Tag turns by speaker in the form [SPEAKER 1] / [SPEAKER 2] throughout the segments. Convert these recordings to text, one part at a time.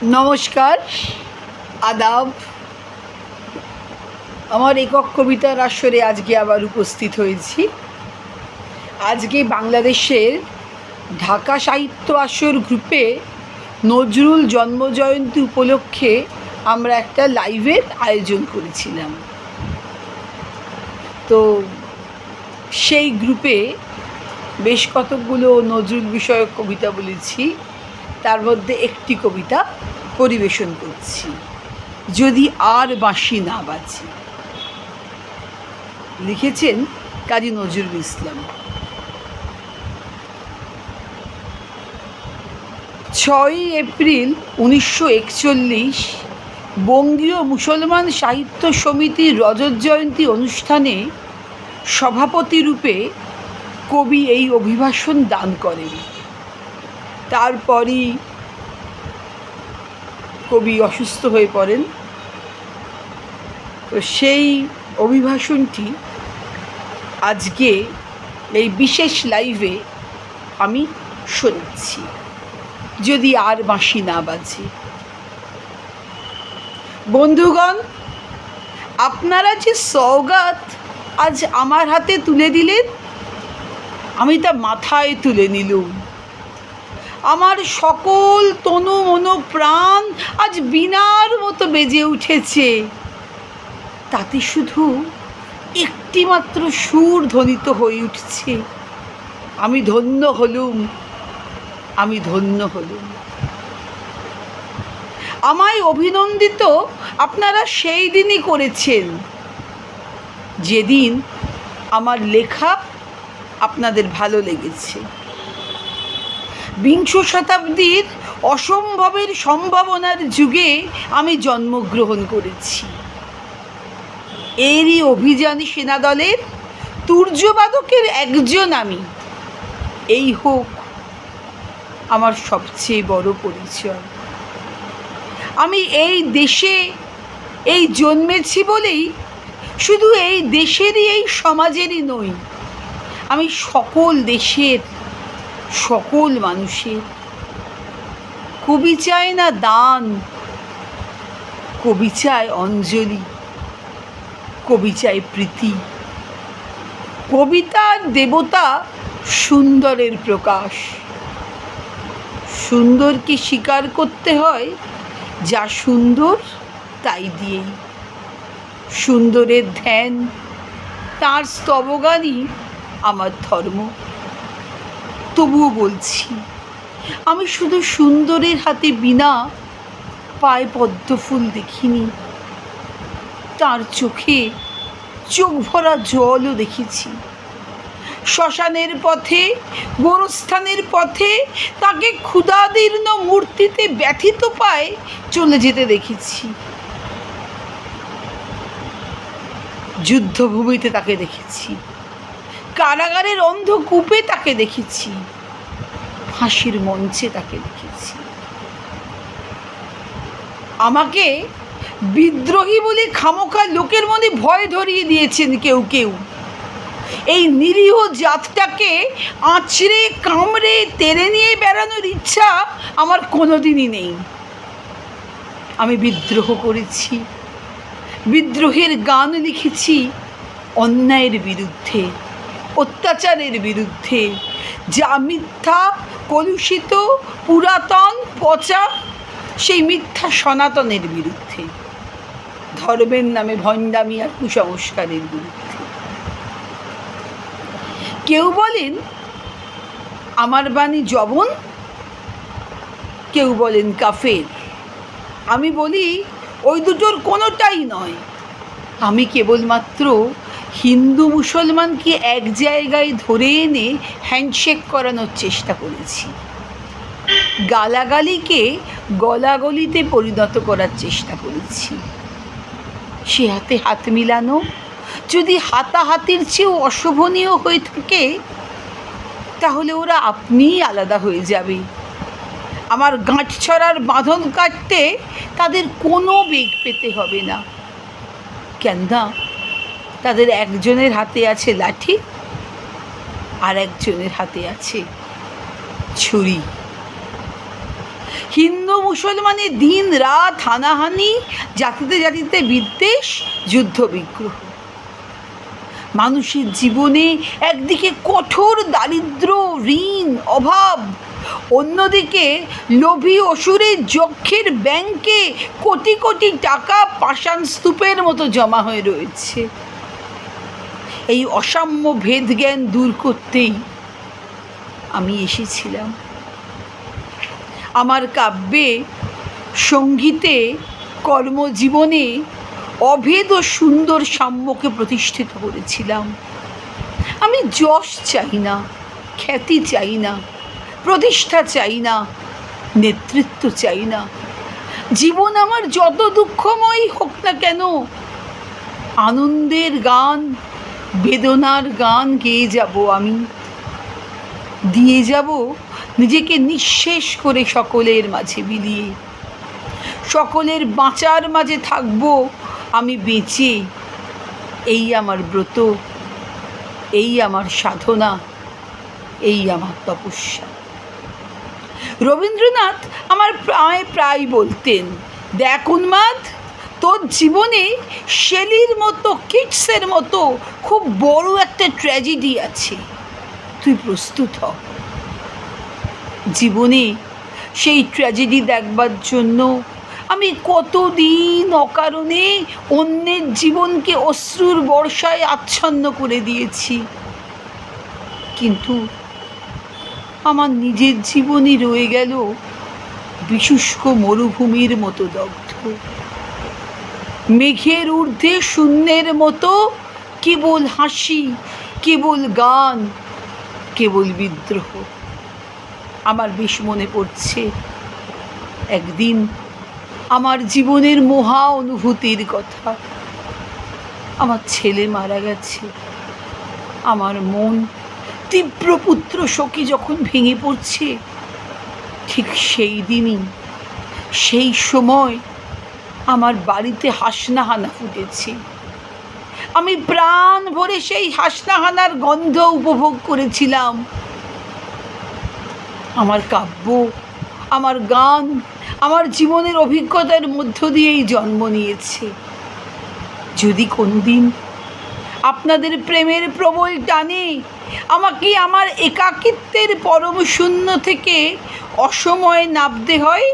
[SPEAKER 1] নমস্কার, আদাব। আমার একক কবিতার আসরে আজকে আবার উপস্থিত হয়েছি। আজকে বাংলাদেশের ঢাকা সাহিত্য আসর গ্রুপে নজরুল জন্মজয়ন্তী উপলক্ষে আমরা একটা লাইভের আয়োজন করেছিলাম। তো সেই গ্রুপে বেশ কতকগুলো নজরুল বিষয়ক কবিতা বলেছি, তার মধ্যে একটি কবিতা পরিবেশন করছি, যদি আর বাঁশি না বাজে। লিখেছেন কাজী নজরুল ইসলাম। 6ই এপ্রিল 1941 বঙ্গীয় মুসলমান সাহিত্য সমিতির রজত জয়ন্তী অনুষ্ঠানে সভাপতি রূপে কবি এই অভিভাষণ দান করেন। তারপরই কবি অসুস্থ হয়ে পড়েন। তো সেই অভিভাষণটি আজকে এই বিশেষ লাইভে আমি শোনাচ্ছি, যদি আর বাঁশি না বাজে। বন্ধুগণ, আপনারা যে সওগাত আজ আমার হাতে তুলে দিলেন, আমি তা মাথায় তুলে নিলুম। আমার সকল তনু মনো প্রাণ আজ বীণার মতো বেজে উঠেছে। তাতে শুধু একটিমাত্র সুর ধ্বনিত হয়ে উঠছে, আমি ধন্য হলুম, আমি ধন্য হলুম। আমায় অভিনন্দিত আপনারা সেই দিনই করেছেন যেদিন আমার লেখা আপনাদের ভালো লেগেছে। বিংশ শতাব্দীর অসম্ভবের সম্ভাবনার যুগে আমি জন্মগ্রহণ করেছি। এরই অভিযানী সেনাদলের তুর্যবাদকের একজন আমি। এই হোক আমার সবচেয়ে বড় পরিচয়। আমি এই দেশে এই জন্মেছি বলেই শুধু এই দেশেরই, এই সমাজেরই নই, আমি সকল দেশের সকল মানুষের। কবি চায় না দান, কবি চায় অঞ্জলি, কবি চায় প্রীতি। কবিতার দেবতা সুন্দরের প্রকাশ। সুন্দরকে স্বীকার করতে হয় যা সুন্দর তাই দিয়েই। সুন্দরের ধ্যান, তার স্তবগানই আমার ধর্ম। তবুও বলছি, আমি শুধু সুন্দরের হাতে বীণা, পায়ে পদ্মফুল দেখিনি। তার চোখে চোখ ভরা জলও দেখেছি। শ্মশানের পথে, গোরস্থানের পথে তাকে ক্ষুধাদীর্ণ মূর্তিতে ব্যথিত পায়ে চলে যেতে দেখেছি। যুদ্ধভূমিতে তাকে দেখেছি, কারাগারের অন্ধকূপে তাকে দেখেছি, ফাঁসির মঞ্চে তাকে দেখেছি। আমাকে বিদ্রোহী বলে খামোখা লোকের মনে ভয় ধরিয়ে দিয়েছেন কেউ কেউ। এই নিরীহ জাতটাকে আঁচড়ে কামড়ে তেড়ে নিয়ে বেড়ানোর ইচ্ছা আমার কোনোদিনই নেই। আমি বিদ্রোহ করেছি, বিদ্রোহের গান লিখেছি, অন্যায়ের বিরুদ্ধে, অত্যাচারের বিরুদ্ধে, যা মিথ্যা, কলুষিত, পুরাতন, পচা, সেই মিথ্যা সনাতনের বিরুদ্ধে, ধর্মের নামে ভণ্ডামি আর কুসংস্কারের বিরুদ্ধে। কেউ বলেন আমার বাণী জবন, কেউ বলেন কাফের। আমি বলি ওই দুটোর কোনোটাই নয়। আমি কেবলমাত্র হিন্দু মুসলমানকে এক জায়গায় ধরে এনে হ্যান্ডশেক করানোর চেষ্টা করেছি। গালাগালিকে গলাগলিতে পরিণত করার চেষ্টা করেছি। সে হাতে হাত মিলানো যদি হাতাহাতির চেয়েও অশোভনীয় হয়ে থাকে, তাহলে ওরা আপনিই আলাদা হয়ে যাবে। আমার গাঁট ছড়ার বাঁধন কাটতে তাদের কোনো বেগ পেতে হবে না। কেননা তাদের একজনের হাতে আছে লাঠি, আর একজনের হাতে আছে ছুরি। হিন্দু মুসলমানে দিন রাত হানাহানি, জাতিতে জাতিতে বিদ্বেষ, যুদ্ধ বিগ্রহ। মানুষের জীবনে একদিকে কঠোর দারিদ্র, ঋণ, অভাব, অন্যদিকে লোভী অসুরের যক্ষের ব্যাংকে কোটি কোটি টাকা পাষাণ স্তূপের মতো জমা হয়ে রয়েছে। এই অসাম্য ভেদজ্ঞান দূর করতেই আমি এসেছিলাম। আমার কাব্যে, সঙ্গীতে, কর্মজীবনে অভেদ ও সুন্দর সাম্যকে প্রতিষ্ঠিত করেছিলাম। আমি যশ চাই না, খ্যাতি চাই না, প্রতিষ্ঠা চাই না, নেতৃত্ব চাই না। জীবন আমার যত দুঃখময় হোক না কেন, আনন্দের গান, বেদনার গান গেয়ে যাব আমি। দিয়ে যাব নিজেকে নিঃশেষ করে সকলের মাঝে বিলিয়ে। সকলের বাঁচার মাঝে থাকব আমি বেঁচে। এই আমার ব্রত, এই আমার সাধনা, এই আমার তপস্যা। রবীন্দ্রনাথ আমার প্রায় বলতেন, দেখ উন্মাদ, তোর জীবনে শেলির মতো, কিটসের মতো খুব বড় একটা ট্র্যাজেডি আছে, তুই প্রস্তুত হ। জীবনে সেই ট্র্যাজেডি দেখবার জন্য আমি কতদিন অকারণে অন্যের জীবনকে অশ্রুর বর্ষায় আচ্ছন্ন করে দিয়েছি, কিন্তু আমার নিজের জীবনই রয়ে গেল বিশুষ্ক মরুভূমির মতো দগ্ধ। মেঘের ঊর্ধ্বে শূন্যের মতো কেবল হাসি, কেবল গান, কেবল বিদ্রোহ। আমার বেশ মনে পড়ছে একদিন আমার জীবনের মহা অনুভূতির কথা। আমার ছেলে মারা গেছে। আমার মন তীব্র পুত্র শোকে যখন ভেঙে পড়ছে, ঠিক সেই দিনই, সেই সময় আমার বাড়িতে হাসনাহানা ফুটেছে। আমি প্রাণ ভরে সেই হাসনাহানার গন্ধ উপভোগ করেছিলাম। আমার কাব্য, আমার গান, আমার জীবনের অভিজ্ঞতার মধ্য দিয়েই জন্ম নিয়েছে। যদি কোনোদিন আপনাদের প্রেমের প্রবল টানে আমাকে আমার একাকিত্বের পরম শূন্য থেকে অসময়ে নামতে হয়,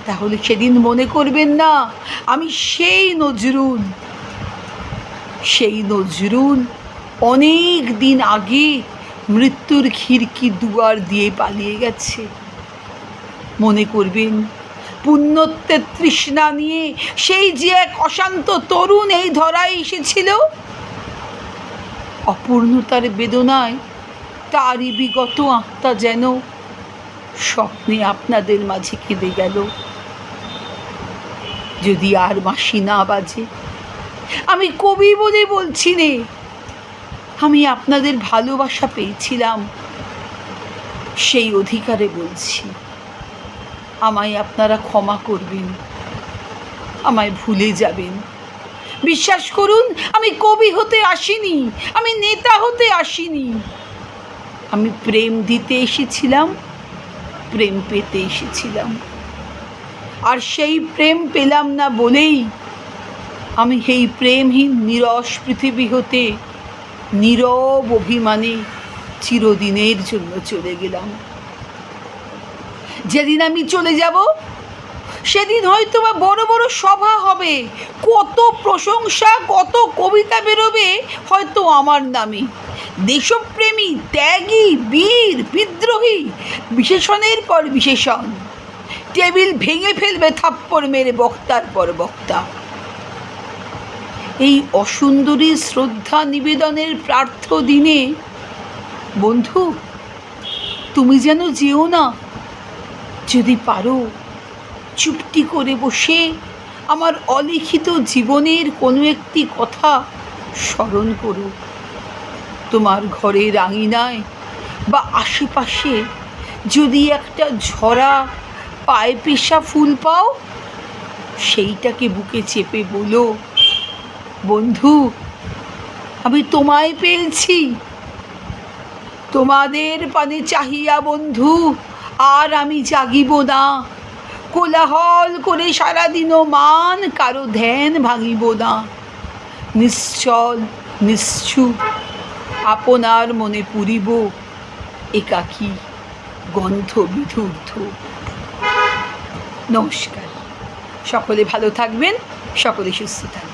[SPEAKER 1] তাহলে সেদিন মনে করবেন না আমি সেই নজরুল। সেই নজরুল অনেক দিন আগে মৃত্যুর খিড়কি দুয়ার দিয়ে পালিয়ে গেছে। মনে করবেন পুণ্যত্বের তৃষ্ণা নিয়ে সেই যে এক অশান্ত তরুণ এই ধরায় এসেছিল, অপূর্ণতার বেদনায় তারই বিগত আত্মা যেন স্বপ্নে আপনাদের মাঝে কেঁদে গেল। যদি আর বাঁশি না বাজে, আমি কবি বলে বলছি নে, আমি আপনাদের ভালোবাসা পেয়েছিলাম, সেই অধিকারে বলছি। আমায় আপনারা ক্ষমা করবেন, আমায় ভুলে যাবেন। বিশ্বাস করুন, আমি কবি হতে আসিনি, আমি নেতা হতে আসিনি। আমি প্রেম দিতে এসেছিলাম, প্রেম পেতে এসেছিলাম। আর সেই প্রেম পেলাম না বলেই আমি এই প্রেমহীন নিরস পৃথিবী হতে নীরব অভিমানে চিরদিনের জন্য চলে গেলাম। যেদিন আমি চলে যাব, সেদিন হয়তো বা বড় বড় সভা হবে, কত প্রশংসা, কত কবিতা বেরোবে হয়তো আমার নামে। দেশপ্রেমী, ত্যাগী, বীর, বিদ্রোহী, বিশেষণের পর বিশেষণ। টেবিল ভেঙে ফেলবে থাপ্পড় মেরে বক্তার পর বক্তা। এই অসুন্দরী শ্রদ্ধা নিবেদনের প্রার্থ দিনে বন্ধু, তুমি যেন যেও না। যদি পারো চুপটি করে বসে আমার অলিখিত জীবনের কোনো একটি কথা স্মরণ করো। তোমার ঘরের আঙিনায় বা আশেপাশে যদি একটা ঝরা পায়ে পেশা ফুল পাও, সেইটাকে বুকে চেপে বলো, বন্ধু, আমি তোমায় পেয়েছি। তোমাদের পানে চাহিয়া বন্ধু আর আমি জাগিব না, কোলাহল করে সারাদিনও মান কারো ধ্যান ভাঙিব না। নিশ্চল নিশ্চুপ আপনার মনে পুরিব একাকী গন্ধ বিধূর্ত। নমস্কার, সকলে ভালো থাকবেন, সকলে সুস্থ থাকবেন।